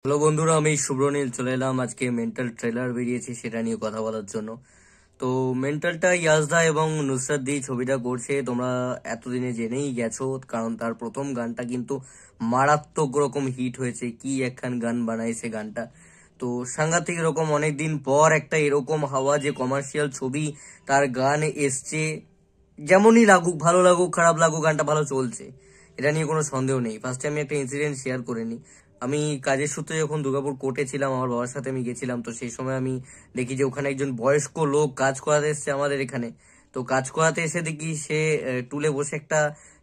Hello বন্ধুরা, আমি শুভ্রনীল চলে এলাম আজকে মেন্টাল ট্রেলার বেরিয়েছে সেটা নিয়ে কথা বলার জন্য। তো মেন্টালটা ইয়াজদা এবং নুসরাত দি ছবিটা করছে, তোমরা এতদিনে জেনেই গেছো, কারণ তার প্রথম গানটা কিন্তু মারাত্মক রকম হিট হয়েছে। কি একখান গান বানাইছে গানটা, তো সাংঘাতিক রকম। অনেকদিন পর একটা এরকম হাওয়া যে কমার্শিয়াল ছবি তার গান এসছে, যেমনই লাগুক, ভালো লাগুক খারাপ লাগুক, গানটা ভালো চলছে, এটা নিয়ে কোনো সন্দেহ নেই। ফার্স্টে আমি একটা ইনসিডেন্ট শেয়ার করে নিই। আমি কাজের সূত্রে যখন দুর্গাপুর কোর্টে ছিলাম, আমার বাবার সাথে আমি গেছিলাম, তো সেই সময় আমি দেখি যে ওখানে একজন বয়স্ক লোক কাজ করাতে এসছে আমাদের এখানে। তো কাজ করাতে এসে দেখি সে টুলে বসে একটা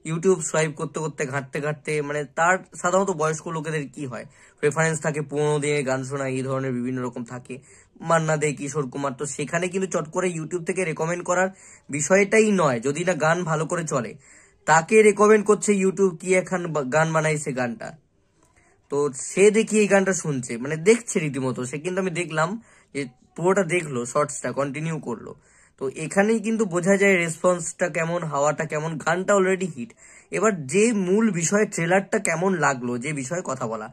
ইউটিউব সোয়াইপ করতে করতে ঘাঁটতে ঘাঁটতে, মানে তার সাধারণত বয়স্ক লোকেদের কি হয়, রেফারেন্স থাকে, পুরোনো দিনে গান শোনা, এই ধরনের বিভিন্ন রকম থাকে, মান্না দে, কিশোর কুমার। তো সেখানে কিন্তু চট করে ইউটিউব থেকে রেকমেন্ড করার বিষয়টাই নয়, যদি না গান ভালো করে চলে তাকে রেকমেন্ড করছে ইউটিউব, কি এখন গান বানাইছে গানটা। তো সে দেখি এই গানটা শুনছে, মানে দেখছে রীতিমতো সে, কিন্তু আমি দেখলাম যে পুরোটা দেখলো, শর্টসটা কন্টিনিউ করলো। তো এখানেই কিন্তু বোঝা যায় রেসপন্সটা কেমন, হাওয়াটা কেমন, গানটা অলরেডি হিট। এবার যে মূল বিষয় ট্রেলারটা কেমন লাগলো, যে বিষয়ে কথা বলা,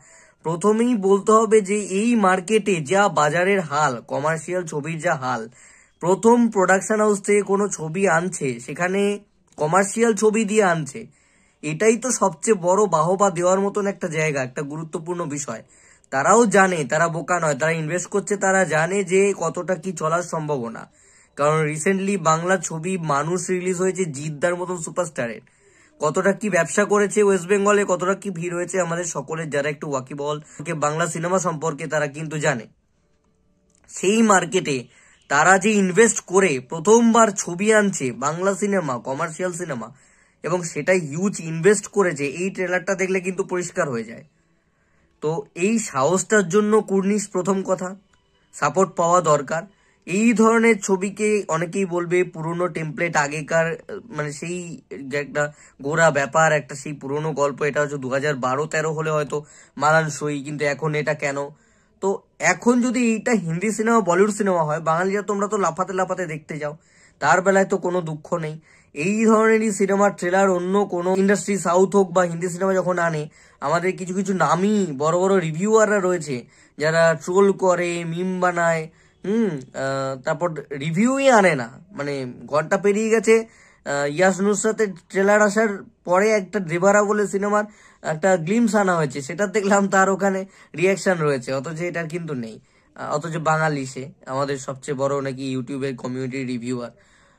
প্রথমেই বলতে হবে যে এই মার্কেটে যা বাজারের হাল, কমার্শিয়াল ছবির যা হাল, প্রথম প্রোডাকশন হাউস থেকে কোনো ছবি আনছে সেখানে কমার্শিয়াল ছবি দিয়ে আনছে, এটাই তো সবচেয়ে বড় বাহবা দেওয়ার মতন একটা জায়গা, একটা গুরুত্বপূর্ণ বিষয়। তারাও জানে, তারা বোকা নয়, তারা ইনভেস্ট করছে, তারা জানে যে কতটা কি চলার সম্ভাবনা। কারণ রিসেন্টলি বাংলা ছবি মানুষ রিলিজ হয়েছে জিদ্দার মতন সুপারস্টারের, কতটা কি ব্যবসা করেছে ওয়েস্ট বেঙ্গলে, কতটা কি ভিড় হয়েছে আমাদের সকলের যারা একটু ওয়াকিবহল বাংলা সিনেমা সম্পর্কে, তারা কিন্তু জানে। সেই মার্কেটে তারা যে ইনভেস্ট করে প্রথমবার ছবি আনছে বাংলা সিনেমা, কমার্শিয়াল সিনেমা, এবং সেটা হিউজ ইনভেস্ট করেছে, এই ট্রেলারটা দেখলে কিন্তু পরিষ্কার হয়ে যায়। তো এই সাহসটার জন্য কুর্নিশ, প্রথম কথা সাপোর্ট পাওয়া দরকার। এই ধরনের ছবিকে অনেকেই বলবে পুরনো টেমপ্লেট, আগেকার মানে সেই যে একটা গোড়া ব্যাপার, একটা সেই পুরনো গল্প, এটা হচ্ছে 2012-13 হলে হয়তো মানানসই, কিন্তু এখন এটা কেন? তো এখন যদি এইটা হিন্দি সিনেমা, বলিউড সিনেমা হয়, বাঙালিরা তোমরা তো লাফাতে লাফাতে দেখতে যাও, তার বেলায় তো কোনো দুঃখ নেই। এই ধরনেরই সিনেমার ট্রেলার অন্য কোনো ইন্ডাস্ট্রি, সাউথ হোক বা হিন্দি সিনেমা যখন আনে, আমাদের কিছু কিছু নামি বড় বড় রিভিউয়াররা রয়েছে যারা ট্রোল করে, মিম বানায়, তারপর রিভিউই আনে না। মানে ঘন্টা পেরিয়ে গেছে, ইয়াস নুসরাতের ট্রেলার আসার পরে একটা দেবারা বলে সিনেমার একটা গ্লিমস আনা হয়েছে, সেটা দেখলাম তার ওখানে রিয়াকশন রয়েছে, অথচ এটার কিন্তু নেই। অথচ বাঙালি সে, আমাদের সবচেয়ে বড় নাকি ইউটিউবের কমিউনিটি রিভিউয়ার।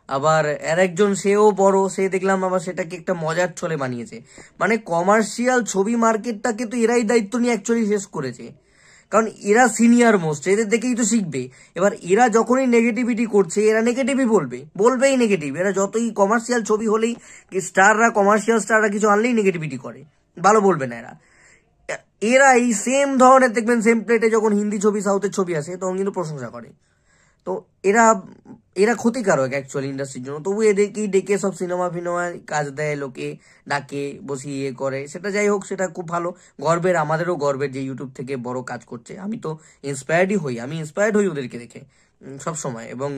আবার আর একজন, সেও বড়, সে দেখলাম আবার সেটাকে একটা মজার ছলে বানিয়েছে। মানে কমার্শিয়াল ছবি মার্কেটটাকে তো এরাই দায়িত্ব নিয়ে অ্যাকচুয়ালি শেষ করেছে, কারণ এরা সিনিয়র মোস্ট, এদের দেখেই তো শিখবে। এবার এরা যখনই নেগেটিভিটি করছে, এরা নেগেটিভই বলবেই নেগেটিভ। এরা যতই কমার্শিয়াল ছবি হলেই, স্টাররা, কমার্শিয়াল স্টাররা কিছু আনলেই নেগেটিভিটি করে, ভালো বলবে না এরা। এরা এই সেম ধরনের দেখবেন, সেম প্লেটে যখন হিন্দি ছবি, সাউথের ছবি আসে, তখন কিন্তু প্রশংসা করে। তো এরা এরা ক্ষতিকারক অ্যাকচুয়ালি ইন্ডাস্ট্রির জন্য। তবু এদেরকেই ডেকে সব সিনেমা ফিনেমায় কাজ দেয়, লোকে ডাকে, বসিয়ে ইয়ে করে, সেটা যাই হোক, সেটা খুব ভালো। গর্বের, আমাদেরও গর্বের যে ইউটিউব থেকে বড় কাজ করছে। আমি তো ইন্সপায়ার্ড হই ওদেরকে দেখে সব সময়, এবং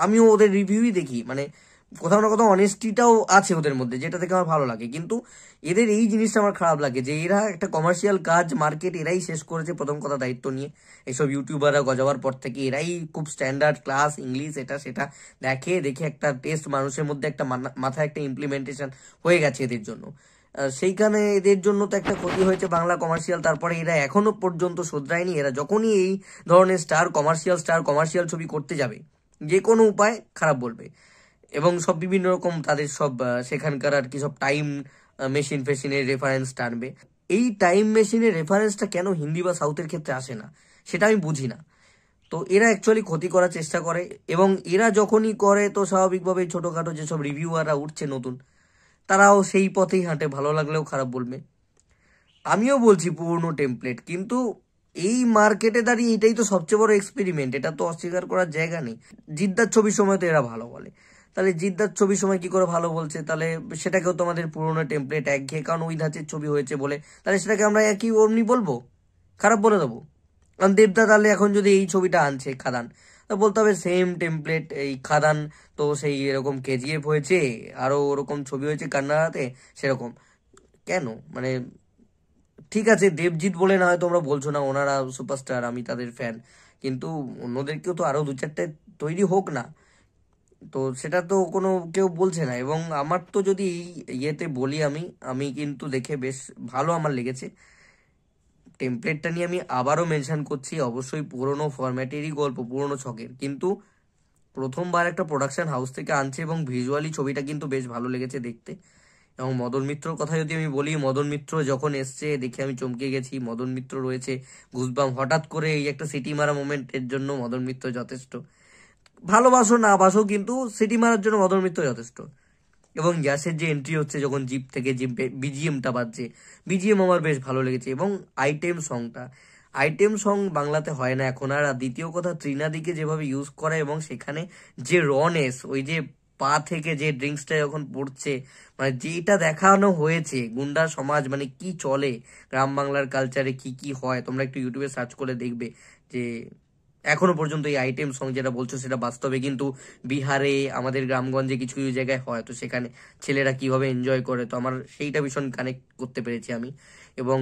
আমিও ওদের রিভিউই দেখি। মানে কোথাও না কোথাও অনেস্টিটাও আছে ওদের মধ্যে, যেটা থেকে আমার ভালো লাগে। কিন্তু এদের এই জিনিসটা আমার খারাপ লাগে, যে এরা একটা কমার্শিয়াল কাজ, মার্কেট এরাই শেষ করেছে প্রথম কথা দায়িত্ব নিয়ে। এইসব ইউটিউবাররা গজাবার পর থেকে এরাই খুব স্ট্যান্ডার্ড ক্লাস ইংলিশ এটা সেটা দেখে দেখে একটা টেস্ট মানুষের মধ্যে, একটা মাথায় একটা ইমপ্লিমেন্টেশন হয়ে গেছে এদের জন্য। সেইখানে এদের জন্য তো একটা ক্ষতি হয়েছে বাংলা কমার্শিয়াল। তারপরে এরা এখনো পর্যন্ত শোধরায়নি। এরা যখনই এই ধরনের কমার্শিয়াল ছবি করতে যাবে, যে কোনো উপায় খারাপ বলবে, এবং সব বিভিন্ন রকম তাদের সব সেখানকার আর কি সব টাইম মেশিন ফেশিনের রেফারেন্স টানবে। এই টাইম মেশিনের রেফারেন্সটা কেন হিন্দি বা সাউথের ক্ষেত্রে আসে না, সেটা আমি বুঝি না। তো এরা অ্যাকচুয়ালি ক্ষতি করার চেষ্টা করে, এবং এরা যখনই করে তো স্বাভাবিকভাবেই ছোটোখাটো যেসব রিভিউয়াররা উঠছে নতুন, তারাও সেই পথেই হাঁটে, ভালো লাগলেও খারাপ বলবে। আমিও বলছি পুরনো টেমপ্লেট, কিন্তু এই মার্কেটে দাঁড়িয়ে এটাই তো সবচেয়ে বড় এক্সপেরিমেন্ট, এটা তো অস্বীকার করার জায়গা নেই। জিদ্দার ছবির সময় তো এরা ভালো বলে, তাহলে জিদ্দার ছবির সময় কি করে ভালো বলছে? তাহলে সেটাকেও তো আমাদের পুরনো টেমপ্লেট, একঘেয়ে, কারণ ওই ধাঁচের ছবি হয়েছে বলে, তাহলে সেটাকে আমরা একই অমনি বলবো, খারাপ বলে দেবো? কারণ দেবদা তাহলে এখন যদি এই ছবিটা আনছে খাদান, তা বলতে হবে সেম টেমপ্লেট, এই খাদান তো সেই এরকম কেজিএফ হয়েছে, আরো ওরকম ছবি হয়েছে কান্নাড়াতে, সেরকম কেন? মানে ঠিক আছে, দেবজিৎ বলে না হয় তোমরা বলছো না ওনারা সুপারস্টার, আমি তাদের ফ্যান, কিন্তু অন্যদেরকেও তো আরো 2-4টে তৈরি হোক না, তো সেটা তো কোনো কেউ বলছে না। এবং আমার তো যদি এই ইয়েতে বলি, আমি আমি কিন্তু দেখে বেশ ভালো আমার লেগেছে। টেমপ্লেটটা নিয়ে আমি আবারও মেনশন করছি, অবশ্যই পুরোনো ফরম্যাটেরই গল্প, পুরোনো ছকের, কিন্তু প্রথমবার একটা প্রোডাকশন হাউস থেকে আনছে এবং ভিজুয়ালি ছবিটা কিন্তু বেশ ভালো লেগেছে দেখতে। এবং মদন মিত্রর কথা যদি আমি বলি, মদন মিত্র যখন এসছে দেখে আমি চমকে গেছি। মদন মিত্র রয়েছে, গুজবাম, হঠাৎ করে এই একটা সিটি মারা মোমেন্টের জন্য মদন মিত্র যথেষ্ট। ভালোবাসো না বাসো, কিন্তু সিটি মারার জন্য মদন মিত্র যথেষ্ট। এবং ইয়াসের যে এন্ট্রি হচ্ছে যখন জিপ থেকে, যে বিজিএমটা বাজছে, বিজিএম আমার বেশ ভালো লেগেছে। এবং আইটেম সং বাংলাতে হয় না এখন আর। দ্বিতীয় কথা, ত্রিনাদিকে যেভাবে ইউজ করা এবং সেখানে যে রনেস, ওই যে পা থেকে যে ড্রিঙ্কসটা যখন পড়ছে, মানে যেটা দেখানো হয়েছে গুন্ডা সমাজ মানে কি চলে, গ্রাম বাংলার কালচারে কি কি হয়, তোমরা একটু ইউটিউবে সার্চ করে দেখবে যে এখনো পর্যন্ত এই আইটেম সং যেটা বলছো সেটা বাস্তবে কিন্তু বিহারে, আমাদের গ্রামগঞ্জে কিছু কিছু জায়গায় হয়, তো সেখানে ছেলেরা কিভাবে এনজয় করে, তো আমার সেইটা ভীষণ কানেক্ট করতে পেরেছি আমি। এবং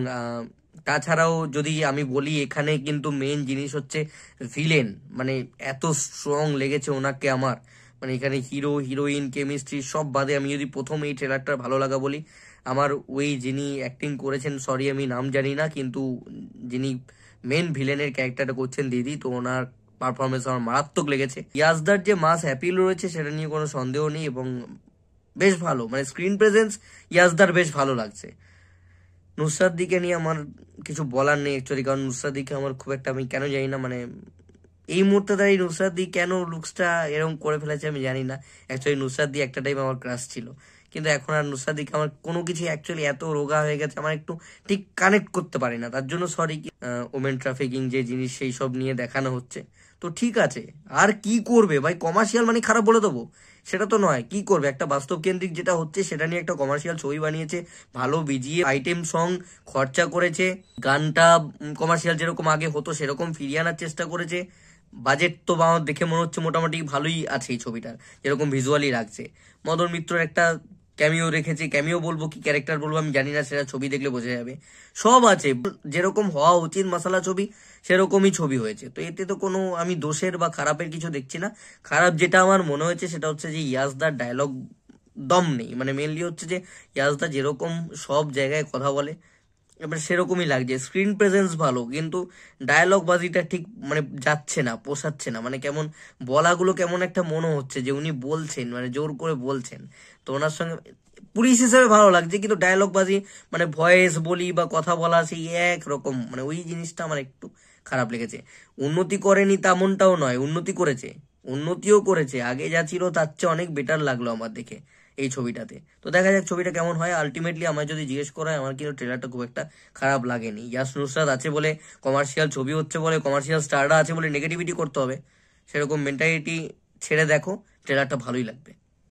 তাছাড়াও যদি আমি বলি, এখানে কিন্তু মেন জিনিস হচ্ছে ভিলেন, মানে এত স্ট্রং লেগেছে ওনাকে আমার। মানে এখানে হিরো হিরোইন কেমিস্ট্রি সব বাদে আমি যদি প্রথম এই ট্রেলারটার ভালো লাগা বলি, আমার ওই যিনি অ্যাক্টিং করেছেন, সরি আমি নাম জানি না, কিন্তু যিনি মেন ভিলেনের ক্যারেক্টারটা করছেন দিদি, তো ওনার পারফরমেন্স আমার মারাত্মক লেগেছে। ইয়াসদার যে মাস অ্যাপিল রয়েছে সেটা নিয়ে কোনো সন্দেহ নেই, এবং বেশ ভালো, মানে স্ক্রিন প্রেজেন্স ইয়াসদার বেশ ভালো লাগছে। নুসরাত দিকে নিয়ে আমার কিছু বলার নেই অ্যাকচুয়ালি, কারণ নুসরাত দিকে আমার খুব একটা, আমি কেন জানি না, মানে এই মুহূর্তে দাঁড়িয়ে নুসরাত দি কেন লুকসটা এরকম করে ফেলেছে আমি জানি না। অ্যাকচুয়ালি নুসরাত দি একটা টাইম আমার ক্রাশ ছিল, কিন্তু এখন আর নুসরাত দিকে আমার কোনো কিছু অ্যাকচুয়ালি এত রোগা হয়ে গেছে, আমার একটু ঠিক কানেক্ট করতে পারি না, তার জন্য সরি। ওমেন ট্রাফিকিং যে জিনিস সেই সব নিয়ে দেখানো হচ্ছে, তো ঠিক আছে, আর কি করবে ভাই, কমার্শিয়াল মানে খারাপ বলে দেবো সেটা তো নয়, কি করবে, একটা বাস্তব কেন্দ্রিক যেটা হচ্ছে সেটা নিয়ে একটা কমার্শিয়াল ছবি বানিয়েছে, ভালো বিজিএ, আইটেম সং খরচা করেছে, গানটা কমার্শিয়াল যেরকম আগে হতো সেরকম ফিরিয়ে আনার চেষ্টা করেছে। বাজেট তো আমার দেখে মনে হচ্ছে মোটামুটি ভালোই আছে এই ছবিটার, যেরকম ভিজুয়ালি রাখছে। মদন মিত্রর একটা ক্যামিও রেখেছে, ক্যামিও বলবো কি ক্যারেক্টার বলবো আমি জানি না, সেটা ছবি দেখলে বোঝা যাবে। সব আছে, যেরকম হওয়া উচিত মাসালা ছবি সেরকমই ছবি হয়েছে, তো এতে তো কোনো আমি দোষের বা খারাপের কিছু দেখছি না। খারাপ যেটা আমার মনে হয়েছে সেটা হচ্ছে যে ইয়াসদার ডায়লগ দম নেই, মানে মেনলি হচ্ছে যে ইয়াসদা যেরকম সব জায়গায় কথা বলে এবার সেরকমই লাগছে, স্ক্রিন প্রেজেন্স ভালো, কিন্তু ডায়লগ বাজিটা ঠিক মানে যাচ্ছে না, পোষাচ্ছে না, মানে কেমন বলাগুলো কেমন একটা মনে হচ্ছে যে উনি বলছেন মানে জোর করে বলছেন। তো ওনার সঙ্গে পুলিশ হিসেবে ভালো লাগছে, কিন্তু ডায়লগ বাজি মানে ভয়েস বলি বা কথা বলা সেই একরকম, মানে ওই জিনিসটা আমার একটু খারাপ লেগেছে। উন্নতি করেনি তেমনটাও নয়, উন্নতি করেছে, উন্নতিও করেছে, আগে যা ছিল তার চেয়ে অনেক বেটার লাগলো আমার দেখে এই ছবিটাতে। তো দেখা যাক ছবিটা কেমন হয়। আলটিমেটলি আমার যদি জিজ্ঞেস করা হয়, আমার কিন্তু ট্রেলারটা খুব একটা খারাপ লাগেনি। ইয়াস নুসরাত আছে বলে, কমার্শিয়াল ছবি হচ্ছে বলে, কমার্শিয়াল স্টাররা আছে বলে নেগেটিভিটি করতে হবে, সেরকম মেন্টালিটি ছেড়ে দেখো, ট্রেলারটা ভালোই লাগবে।